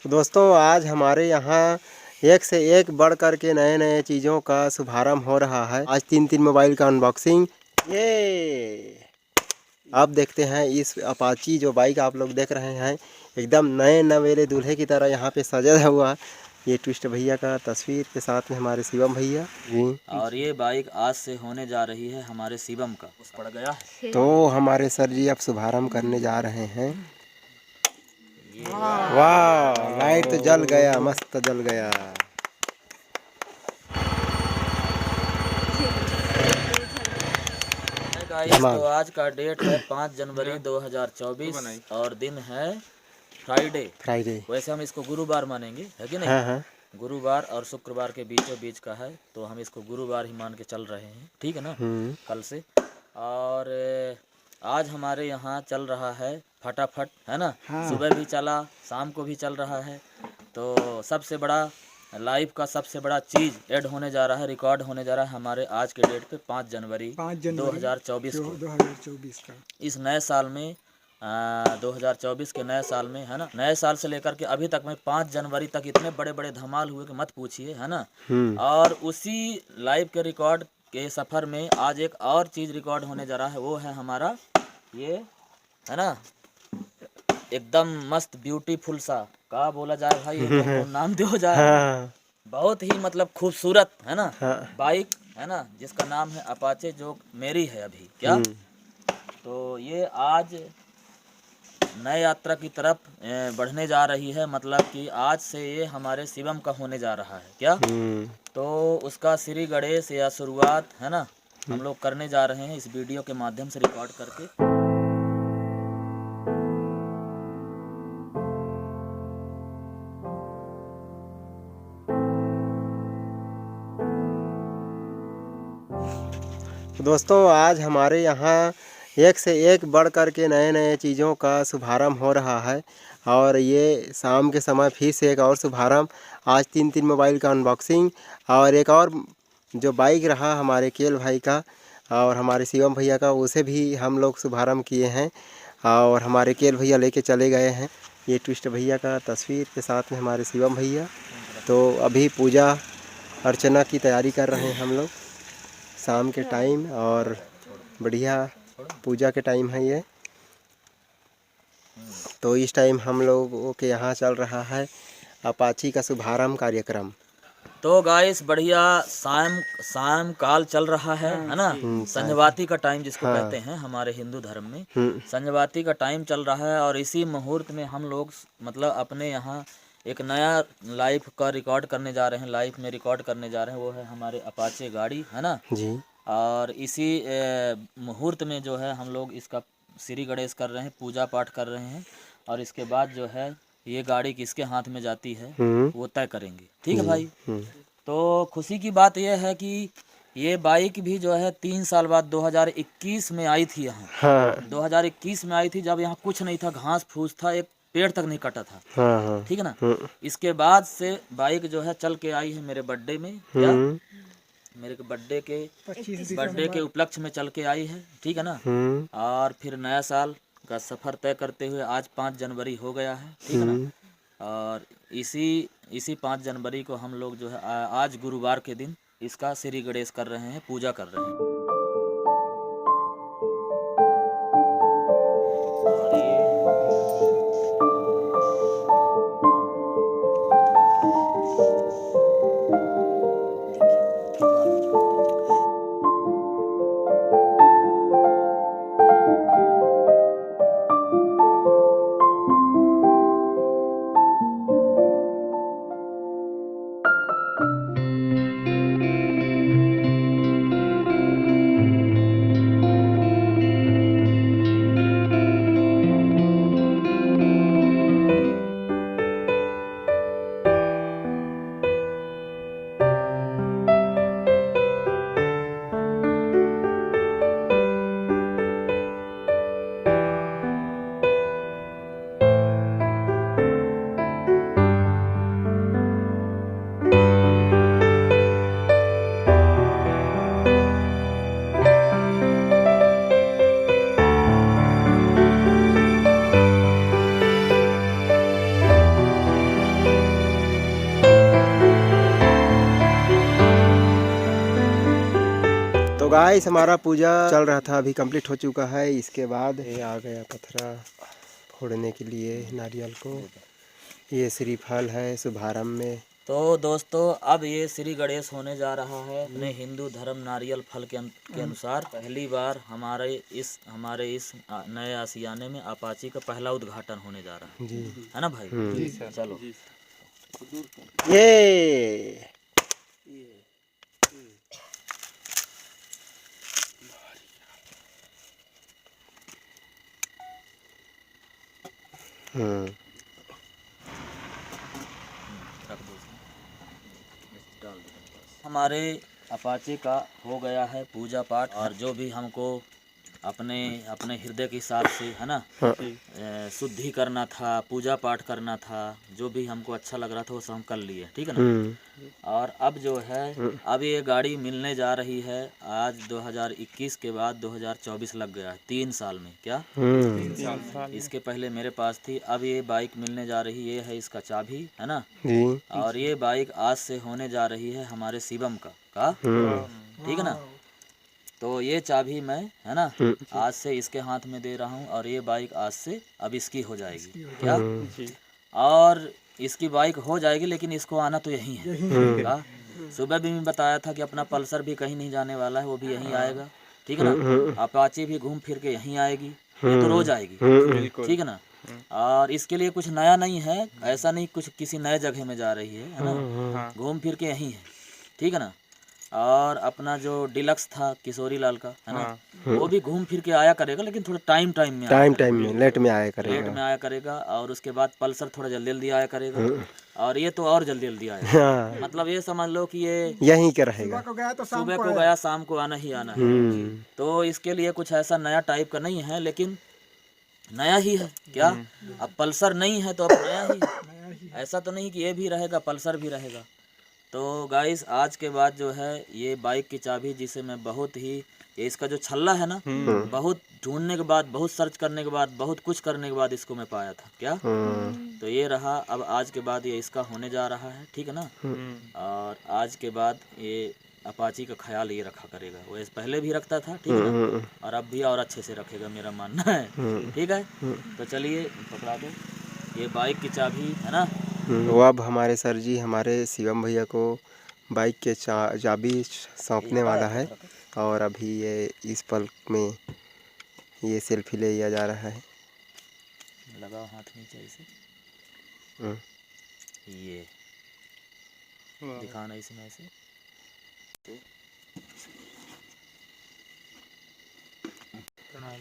तो दोस्तों आज हमारे यहाँ एक से एक बढ़ कर के नए नए चीज़ों का शुभारंभ हो रहा है। आज तीन मोबाइल का अनबॉक्सिंग। ये अब देखते हैं इस अपाची जो बाइक आप लोग देख रहे हैं एकदम नए नवेले दूल्हे की तरह यहाँ पे सजा हुआ। ये ट्विस्ट भैया का तस्वीर के साथ में हमारे शिवम भैया जी। और ये बाइक आज से होने जा रही है हमारे शिवम का उस पड़ गया है। तो हमारे सर जी अब शुभारंभ करने जा रहे हैं। वाह लाइट तो जल गया, मस्त जल गया। तो आज का डेट है 5 जनवरी 2024 और दिन है फ्राइडे। वैसे हम इसको गुरुवार मानेंगे, है कि नहीं? हाँ। गुरुवार और शुक्रवार के बीचों बीच का है, तो हम इसको गुरुवार ही मान के चल रहे हैं, ठीक है ना? कल से। और आज हमारे यहाँ चल रहा है फटाफट, है ना? सुबह भी चला, शाम को भी चल रहा है। तो सबसे बड़ा लाइव का सबसे बड़ा चीज़ ऐड होने जा रहा है, रिकॉर्ड होने जा रहा है हमारे आज के डेट पे 5 जनवरी 2024 का। इस नए साल में 2024 के नए साल में, है ना? नए साल से लेकर के अभी तक में 5 जनवरी तक इतने बड़े बड़े धमाल हुए कि मत पूछिए, है ना? और उसी लाइव के रिकॉर्ड के सफ़र में आज एक और चीज़ रिकॉर्ड होने जा रहा है, वो है हमारा ये, है ना? एकदम मस्त ब्यूटीफुल सा का बोला जाए भाई, तो नाम दिया जाए। बहुत ही मतलब खूबसूरत, है ना? बाइक, है ना, जिसका नाम है अपाचे, जो मेरी है अभी क्या। तो ये आज नए यात्रा की तरफ बढ़ने जा रही है, मतलब कि आज से ये हमारे शिवम का होने जा रहा है क्या। तो उसका श्री गणेश या शुरुआत, है ना, हम लोग करने जा रहे हैं इस वीडियो के माध्यम से रिकॉर्ड करके। तो दोस्तों आज हमारे यहाँ एक से एक बढ़ कर के नए नए चीज़ों का शुभारंभ हो रहा है। और ये शाम के समय फिर से एक और शुभारंभ। आज तीन मोबाइल का अनबॉक्सिंग और एक और जो बाइक रहा हमारे केल भाई का और हमारे शिवम भैया का, उसे भी हम लोग शुभारंभ किए हैं और हमारे केल भैया लेके चले गए हैं। ये ट्विस्ट भैया का तस्वीर के साथ में हमारे शिवम भैया। तो अभी पूजा अर्चना की तैयारी कर रहे हैं हम लोग, शाम के टाइम, और बढ़िया पूजा के टाइम है ये। तो इस टाइम हम लोगों के यहाँ चल रहा है अपाची का शुभारंभ कार्यक्रम। तो गाइस बढ़िया शाम काल चल रहा है ना? संजवाती का टाइम जिसको कहते हैं हमारे हिंदू धर्म में, संजवाती का टाइम चल रहा है। और इसी मुहूर्त में हम लोग मतलब अपने यहाँ एक नया लाइव का रिकॉर्ड करने जा रहे हैं, लाइव में रिकॉर्ड करने जा रहे हैं, वो है हमारे अपाचे गाड़ी, है ना जी। और इसी मुहूर्त में जो है हम लोग इसका श्री गणेश कर रहे हैं, पूजा पाठ कर रहे हैं। और इसके बाद जो है ये गाड़ी किसके हाथ में जाती है वो तय करेंगे, ठीक है भाई। तो खुशी की बात यह है कि ये बाइक भी जो है 3 साल बाद 2021 में आई थी यहाँ। 2021 में आई थी, जब यहाँ कुछ नहीं था, घास फूस था, एक पेड़ तक नहीं कटा था, ठीक है ना। इसके बाद से बाइक जो है चल के आई है मेरे बर्थडे में, क्या मेरे बर्थडे के उपलक्ष्य में चल के आई है, ठीक है ना। और फिर नया साल का सफ़र तय करते हुए आज 5 जनवरी हो गया है, ठीक है ना। और इसी 5 जनवरी को हम लोग जो है आज गुरुवार के दिन इसका श्री गणेश कर रहे हैं, पूजा कर रहे हैं। गाइस हमारा पूजा चल रहा था, अभी कंप्लीट हो चुका है। इसके बाद ये आ गया पथरा फोड़ने के लिए नारियल को। ये श्रीफल है शुभारंभ में। तो दोस्तों अब ये श्री गणेश होने जा रहा है अपने हिंदू धर्म नारियल फल के अनुसार पहली बार हमारे इस नए आशियाने में अपाची का पहला उद्घाटन होने जा रहा है जी, है ना भाई? जी सर। चलो ये रख दो इसमें। डाल दो बस। हमारे अपाचे का हो गया है पूजा पाठ, और जो भी हमको अपने अपने हृदय के हिसाब से है ना शुद्धि करना था, पूजा पाठ करना था, जो भी हमको अच्छा लग रहा था वो सब हम कर लिए, ठीक है ना। और अब जो है अब ये गाड़ी मिलने जा रही है आज 2021 के बाद 2024 लग गया है 3 साल में। क्या 3 साल इसके पहले मेरे पास थी। अब ये बाइक मिलने जा रही है, ये है इसका चाबी, है ना। जी, और ये बाइक आज से होने जा रही है हमारे शिवम का ठीक है ना। तो ये चाबी मैं है ना आज से इसके हाथ में दे रहा हूँ, और ये बाइक आज से अब इसकी हो जाएगी। क्या और इसकी बाइक हो जाएगी, लेकिन इसको आना तो यहीं है। क्या सुबह भी मैं बताया था कि अपना पल्सर भी कहीं नहीं जाने वाला है, वो भी यहीं आएगा, ठीक है ना। अपाची भी घूम फिर के यहीं आएगी, ये तो रोज आएगी, ठीक है ना। और इसके लिए कुछ नया नहीं है, ऐसा नहीं कुछ किसी नए जगह में जा रही है ना, घूम फिर के यहीं है, ठीक है ना। और अपना जो डिलक्स था किशोरी लाल का है ना, वो भी घूम फिर के आया करेगा, लेकिन थोड़ा टाइम में लेट में आया करेगा। लेट में आया करेगा। और उसके बाद पल्सर थोड़ा जल्दी जल्दी आया करेगा, और ये तो और जल्दी जल्दी आएगा। हाँ, मतलब ये समझ लो कि ये यहीं के रहेगा। सुबह को गया शाम को आना ही आना है। तो इसके लिए कुछ ऐसा नया टाइप का नहीं है, लेकिन नया ही है। क्या अब पल्सर नहीं है तो अब नया ही है। ऐसा तो नहीं कि ये भी रहेगा पल्सर भी रहेगा। तो गाइस आज के बाद जो है ये बाइक की चाबी, जिसे मैं बहुत ही ये इसका जो छल्ला है ना, बहुत ढूंढने के बाद, बहुत सर्च करने के बाद, बहुत कुछ करने के बाद इसको मैं पाया था। क्या तो ये रहा। अब आज के बाद ये इसका होने जा रहा है, ठीक है ना। और आज के बाद ये अपाची का ख्याल ये रखा करेगा, वो इस पहले भी रखता था, ठीक है ना, और अब भी और अच्छे से रखेगा, मेरा मानना है, ठीक है। तो चलिए पकड़ा दो ये बाइक की चाबी, है ना। वो अब हमारे सर जी हमारे शिवम भैया को बाइक के चाबी सौंपने वाला है, और अभी ये इस पल में ये सेल्फी ले लिया जा रहा है। लगाओ हाथ नीचे ऐसे, ये दिखाना इसमें ऐसे। प्रणाम।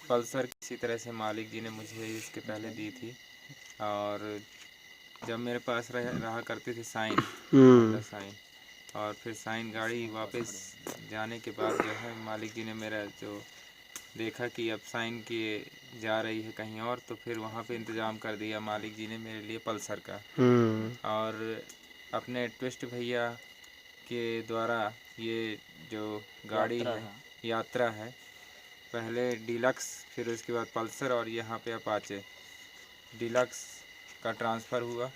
पल्सर किसी तरह से मालिक जी ने मुझे इसके पहले दी थी, और जब मेरे पास रहा करती थी साइन, और फिर साइन गाड़ी वापस जाने के बाद जो है मालिक जी ने मेरा जो देखा कि अब साइन किए जा रही है कहीं और, तो फिर वहाँ पे इंतज़ाम कर दिया मालिक जी ने मेरे लिए पल्सर का। और अपने ट्विस्ट भैया के द्वारा ये जो गाड़ी है यात्रा है, पहले डिलक्स, फिर उसके बाद पल्सर, और यहाँ पे अपाचे। डिलक्स का ट्रांसफ़र हुआ,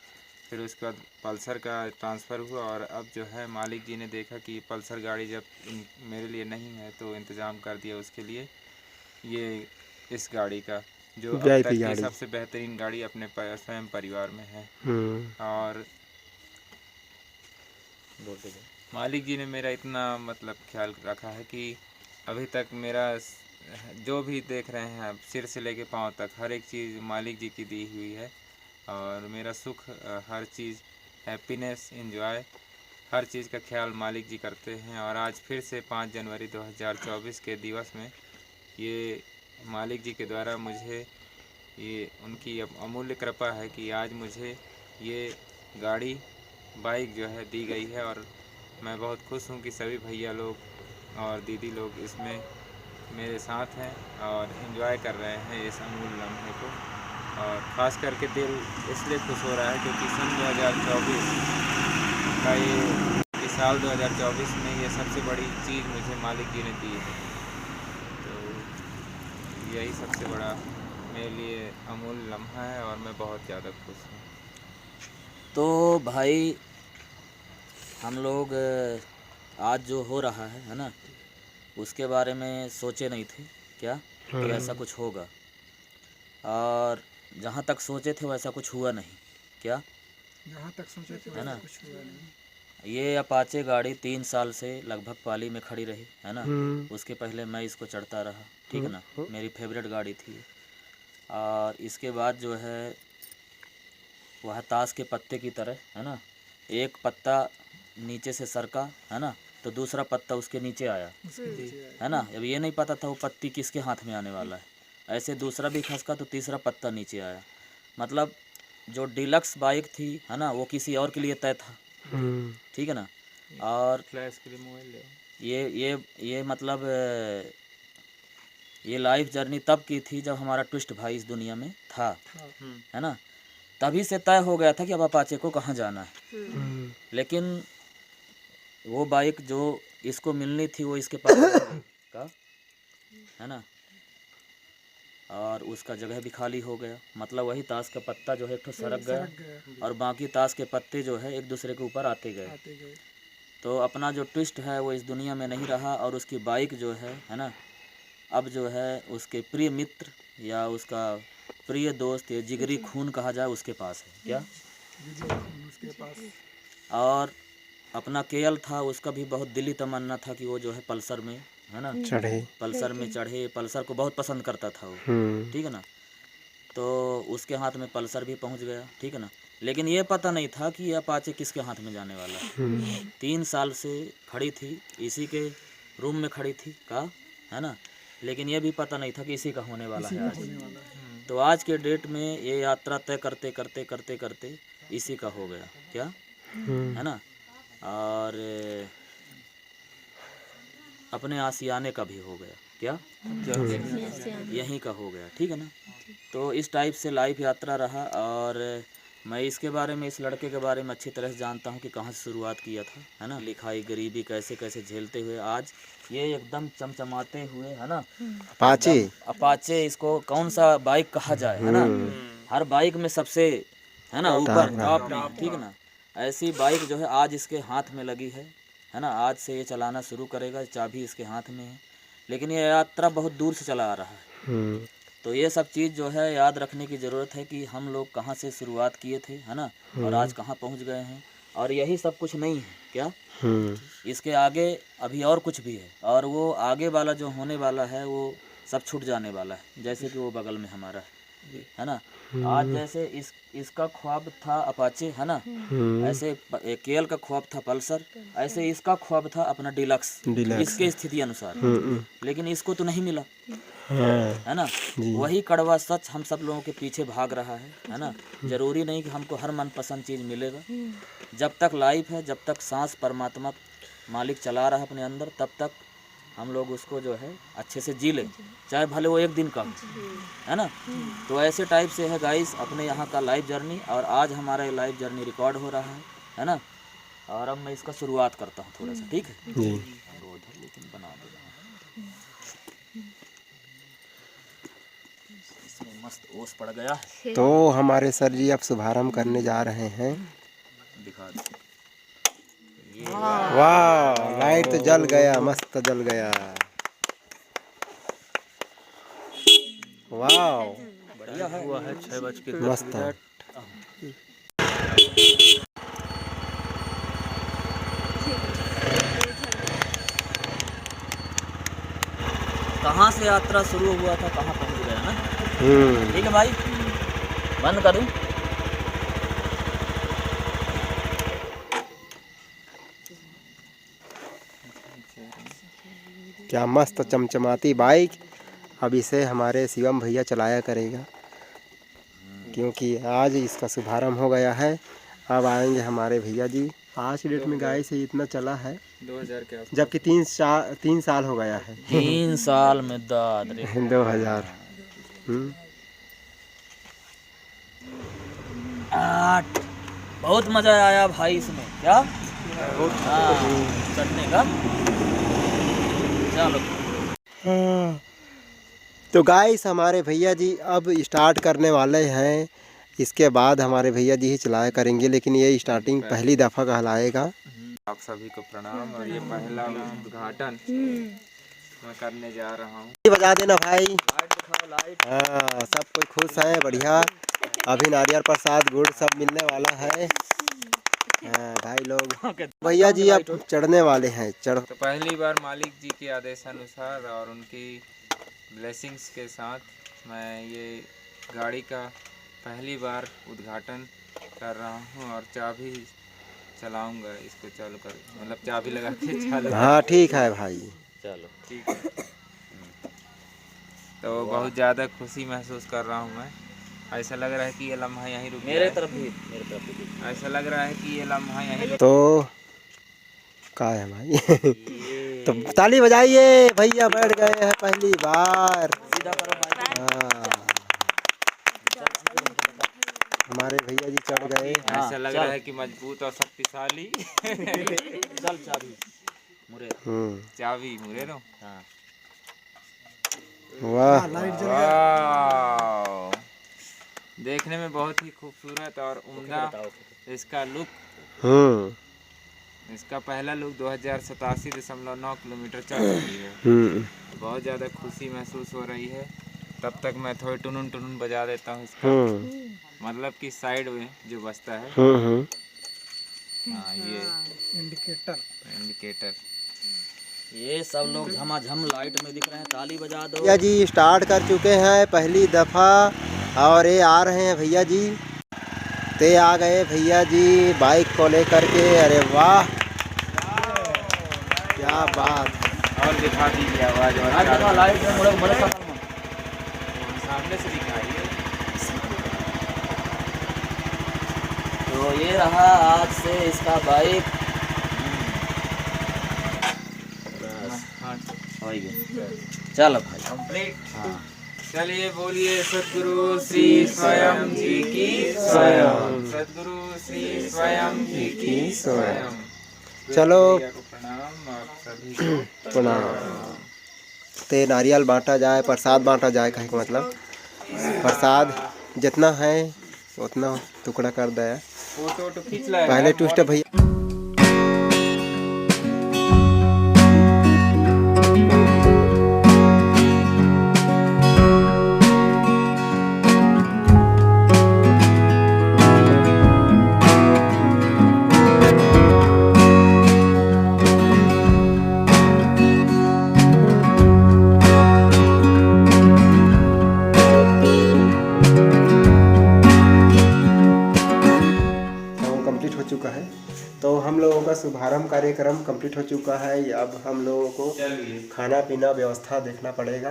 फिर उसके बाद पल्सर का ट्रांसफ़र हुआ, और अब जो है मालिक जी ने देखा कि पल्सर गाड़ी जब मेरे लिए नहीं है, तो इंतज़ाम कर दिया उसके लिए ये इस गाड़ी का, जो अब तक की सबसे बेहतरीन गाड़ी अपने स्वयं परिवार में है। और मालिक जी ने मेरा इतना मतलब ख्याल रखा है कि अभी तक मेरा जो भी देख रहे हैं सिर से लेके पाँव तक हर एक चीज़ मालिक जी की दी हुई है, और मेरा सुख, हर चीज़, हैप्पीनेस, एंजॉय, हर चीज़ का ख्याल मालिक जी करते हैं। और आज फिर से 5 जनवरी 2024 के दिवस में ये मालिक जी के द्वारा मुझे ये उनकी अमूल्य कृपा है कि आज मुझे ये गाड़ी, बाइक जो है दी गई है, और मैं बहुत खुश हूँ कि सभी भैया लोग और दीदी लोग इसमें मेरे साथ हैं और एंजॉय कर रहे हैं इस अमूल्य लम्हे को। और ख़ास करके दिल इसलिए खुश हो रहा है क्योंकि सन 2024 का ये साल 2024 में ये सबसे बड़ी चीज़ मुझे मालिक जी ने दी है, तो यही सबसे बड़ा मेरे लिए अमूल्य लम्हा है, और मैं बहुत ज़्यादा खुश हूँ। तो भाई हम लोग आज जो हो रहा है ना, उसके बारे में सोचे नहीं थे क्या कि ऐसा कुछ होगा, और जहाँ तक सोचे थे वैसा कुछ हुआ नहीं क्या, जहाँ तक सोचे थे है ना। वैसा कुछ हुआ नहीं। ये अपाचे गाड़ी 3 साल से लगभग पाली में खड़ी रही है ना। उसके पहले मैं इसको चढ़ता रहा, ठीक है ना, मेरी फेवरेट गाड़ी थी। और इसके बाद जो है वह ताश के पत्ते की तरह, है ना, एक पत्ता नीचे से सरका, है ना, तो दूसरा पत्ता उसके नीचे आया, है ना। अब ये नहीं पता था वो पत्ती किसके हाथ में आने वाला है, ऐसे दूसरा भी खसका तो तीसरा पत्ता नीचे आया। मतलब जो डीलक्स बाइक थी, है ना, वो किसी और के लिए तय था, ठीक है ना। और फ्लैश के लिए मोबाइल ले। ये मतलब ये लाइफ जर्नी तब की थी जब हमारा ट्विस्ट भाई इस दुनिया में था, है ना। तभी से तय हो गया था कि अब अपाचे को कहाँ जाना है। लेकिन वो बाइक जो इसको मिलनी थी वो इसके पास का, है ना, और उसका जगह भी खाली हो गया। मतलब वही ताश का पत्ता जो है एक ठो सरक गया और बाकी ताश के पत्ते जो है एक दूसरे के ऊपर आते गए। तो अपना जो ट्विस्ट है वो इस दुनिया में नहीं रहा, और उसकी बाइक जो है ना, अब जो है उसके प्रिय मित्र या उसका प्रिय दोस्त या जिगरी खून कहा जाए उसके पास है क्या, उसके पास। और अपना केएल था, उसका भी बहुत दिली तमन्ना था कि वो जो है पल्सर में, है ना, पल्सर में चढ़े, पल्सर को बहुत पसंद करता था वो, ठीक है ना। तो उसके हाथ में पल्सर भी पहुंच गया, ठीक है ना। लेकिन ये पता नहीं था कि ये अपाचे किसके हाथ में जाने वाला है। 3 साल से खड़ी थी, इसी के रूम में खड़ी थी का, है ना, लेकिन ये भी पता नहीं था कि इसी का होने वाला है आज। तो आज के डेट में ये यात्रा तय करते करते करते करते इसी का हो गया क्या, है ना। और अपने आशियाने का भी हो गया क्या, यहीं का हो गया, ठीक है ना। तो इस टाइप से लाइफ यात्रा रहा, और मैं इसके बारे में, इस लड़के के बारे में अच्छी तरह से जानता हूँ कि कहाँ से शुरुआत किया था, है ना, लिखाई गरीबी कैसे कैसे झेलते हुए आज ये एकदम चमचमाते हुए, है ना, अपाचे इसको कौन सा बाइक कहा जाए, है ना, हर बाइक में सबसे, है ना, ऊपर टॉप में, ठीक है ना। ऐसी बाइक जो है आज इसके हाथ में लगी है ना, आज से ये चलाना शुरू करेगा, चाबी इसके हाथ में है। लेकिन ये यात्रा बहुत दूर से चला आ रहा है। तो ये सब चीज़ जो है याद रखने की ज़रूरत है कि हम लोग कहाँ से शुरुआत किए थे, है ना, और आज कहाँ पहुँच गए हैं। और यही सब कुछ नहीं है क्या, इसके आगे अभी और कुछ भी है, और वो आगे वाला जो होने वाला है वो सब छूट जाने वाला है। जैसे कि वो बगल में हमारा है ना, आज जैसे इसका ख्वाब था अपाचे, है ना, ऐसे केएल का ख्वाब था पल्सर, ऐसे इसका ख्वाब था अपना डीलक्स इसके स्थिति अनुसार। लेकिन इसको तो नहीं मिला, है ना। वही कड़वा सच हम सब लोगों के पीछे भाग रहा है ना। जरूरी नहीं कि हमको हर मनपसंद चीज़ मिलेगा। जब तक लाइफ है, जब तक सांस परमात्मा मालिक चला रहा है अपने अंदर, तब तक हम लोग उसको जो है अच्छे से जी लें, चाहे भले वो एक दिन का, है ना। तो ऐसे टाइप से है गाइस अपने यहाँ का लाइफ जर्नी, और आज हमारा ये लाइफ जर्नी रिकॉर्ड हो रहा है ना। और अब मैं इसका शुरुआत करता हूँ थोड़ा सा, ठीक है जी। लेकिन बना देना, इसमें मस्त ओस पड़ गया है। तो हमारे सर जी अब शुभारंभ करने जा रहे हैं। दिखा दो। वाह, लाइट तो जल गया, मस्त जल गया। वाह, बढ़िया है, हुआ है 6:10 मस्त। कहाँ से यात्रा शुरू हुआ था, कहाँ पहुँच गया ना। ठीक है भाई, बंद करूँ। क्या मस्त चमचमाती बाइक। अब इसे हमारे शिवम भैया चलाया करेगा, क्योंकि आज इसका शुभारंभ हो गया है। अब आएंगे हमारे भैया जी। आज की डेट में गाय से इतना चला है 2000 के आसपास, जबकि 3 साल हो गया है। 3 साल में दाद रे 2000। 8 बहुत मजा आया भाई इसमें क्या, चढ़ने का। चलो तो गाइस हमारे भैया जी अब स्टार्ट करने वाले हैं इसके बाद हमारे भैया जी ही चलाया करेंगे, लेकिन ये स्टार्टिंग पहली दफ़ा कहलाएगा। आप सभी को प्रणाम। और ये पहला उद्घाटन मैं करने जा रहा हूँ। बजा देना भाई। लाइट दिखाओ, लाइट। हाँ, सब कोई खुश है, बढ़िया। अभी नारियल प्रसाद गुड़ सब मिलने वाला है। हाँ भाई लोग, भैया जी अब चढ़ने वाले हैं। चढ़ तो पहली बार मालिक जी के आदेशानुसार और उनकी ब्लेसिंग्स के साथ मैं ये गाड़ी का पहली बार उद्घाटन कर रहा हूँ और चाबी चलाऊंगा इसको चालू कर, मतलब चाबी लगा के चालू। हाँ ठीक है भाई। चलो ठीक है। तो बहुत ज़्यादा खुशी महसूस कर रहा हूँ मैं। ऐसा लग रहा है कि ये लम्हा यहीं रुक मेरे जाए। तरफ भी ऐसा लग रहा है कि ये लम्हा यहीं रुक। तो क्या है भाई तो ताली बजाइए, भैया बैठ गए हैं पहली बार। सीधा करो भाई। हाँ, हमारे भैया जी चढ़ गए। ऐसा लग रहा है कि मजबूत और शक्तिशाली। चल चाबी मुरे। चाबी मुरे रो। हाँ वाह, वाह, देखने में बहुत ही खूबसूरत और उम्दा इसका लुक। इसका पहला लुक 2087.9 किलोमीटर चल रही है। बहुत ज़्यादा खुशी महसूस हो रही है। तब तक मैं थोड़ी टुनुन टुनुन बजा देता हूँ इसका, मतलब कि साइड में जो बजता है। हाँ, ये इंडिकेटर। ये सब लोग झमाझम लाइट में दिख रहे हैं, ताली बजा दो। भैया जी स्टार्ट कर चुके हैं पहली दफ़ा और ये आ रहे हैं भैया जी। ते आ गए भैया जी बाइक को लेकर के। अरे वाह, क्या बात। और दिखा दीजिए आवाज़। और लाइट दिखाओ, लाइट में मुड़े मुड़े सकल में। सामने से दिखाइए। तो ये रहा आज से इसका बाइक। हो गया। चलो भाई कंप्लीट। हाँ। चलिए बोलिए सद्गुरु श्री स्वयं जी की स्वयं। सद्गुरु श्री स्वयं जी की स्वयं। चलो भैया को प्रणाम। आप सभी को प्रणाम। ते नारियल बांटा जाए, प्रसाद बांटा जाए, कहे का मतलब प्रसाद जितना है उतना टुकड़ा कर दे। फोटो खींच लाए। पहले टूस्ट भैया। कंप्लीट हो चुका है। तो हम लोगों का शुभारंभ कार्यक्रम कंप्लीट हो चुका है। अब हम लोगों को खाना पीना व्यवस्था देखना पड़ेगा।